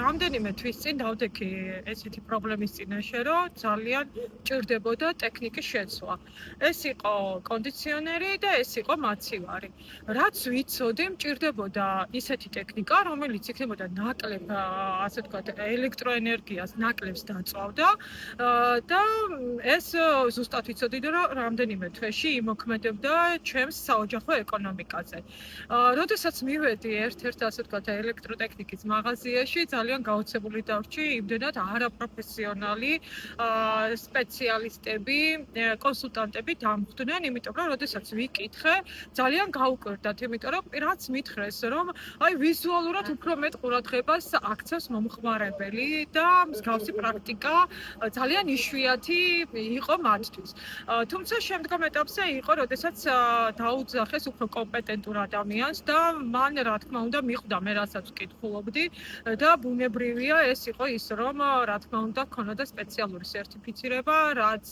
რამდენიმე თვის წინ დავდექი ესეთი პრობლემის წინაშე, რომ ძალიან ჭირდებოდა ტექნიკის შეცვლა. ეს იყო კონდიციონერი და ეს იყო მაცივარი. რაც ვიცოდი, მჭირდებოდა ისეთი ტექნიკა, რომელიც იქნებოდა ნაკლებ, ასე ვთქვათ, ელექტროენერგიას ნაკლებს დაწვავდა და ეს ზუსტად ვიცოდი, რომ რამდენიმე თვეში იმოქმედებდა ჩემს საოჯახო ეკონომიკაზე. როდესაც მივედი ერთ-ერთ, ასე ვთქვათ, ელექტროტექნიკის მაღაზიაში, ძალიან გაოცებული დავრჩი იმდენად არაპროფესიონალი სპეციალისტები, კონსულტანტები დამხვდნენ, იმიტომ რომ როდესაც ვიკითხე, ძალიან გაუკვირდათ, იმიტომ რომ რაც მითხრეს, რომ აი ვიზუალურად უფრო მეტ ყურადღებას აქცევს მომხმარებელი და მსგავსი პრაქტიკა ძალიან იშვიათი იყო მათთვის. თუმცა შემდგომ ეტაპზე იყო, როდესაც დაუძახეს უფრო კომპეტენტურ ადამიანს და მან რა თქმა უნდა მიხვდა მე რასაც ვკითხულობდი და ბუნებრივია ეს იყო ის, რომ რა თქმა უნდა ქონოდა სპეციალური სერტიფიცირება, რაც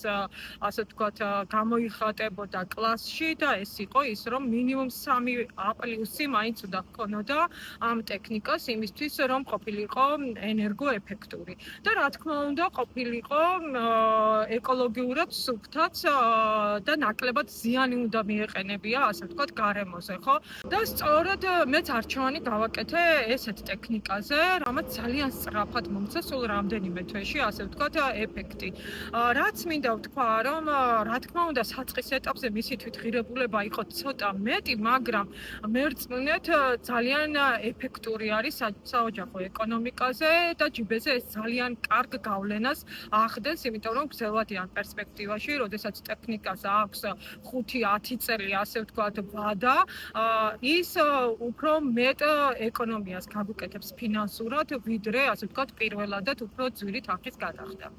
ასე ვთქვათ გამოიხატებოდა კლასში და ეს იყო ის, რომ მინიმუმ 3A+ მაინც უნდა ჰქონოდა ამ ტექნიკას იმისთვის, რომ ყოფილიყო ენერგოეფექტური. და რა თქმა უნდა ყოფილიყო ეკოლოგიურად სუფთაც და ნაკლებად ზიანი უნდა მიეყენებია, ასე ვთქვათ, გარემოზე, ხო? და სწორედ მეც არჩევანი გავაკეთე ესეთ ტექნიკაზე, რამაც ძალიან სწრაფად მომცა სულ რამდენიმე თვეში, ასე ვთქვათ, ეფექტი. რაც მინდა ვთქვა, რომ რა თქმა უნდა საწყის ეტაპზე მისი თვითღირებულება იყო ცოტა მეტი, მაგრამ მერწმუნეთ ძალიან ეფექტური არის საოჯახო ეკონომიკაზე და ჯიბეზე ეს ძალიან კარგ გავლენას ახდენს, იმიტომ რომ გრძელვადიან პერსპექტივაში, როდესაც ტექნიკას აქვს 5-10 წელი, ასე ვთქვათ, ვადა, ის უფრო მეტ ეკონომიას გაგვიკეთებს ფინანსურად, ვიდრე, ასე ვთქვათ, პირველადად უფრო ძვირი თანხის გადახდა.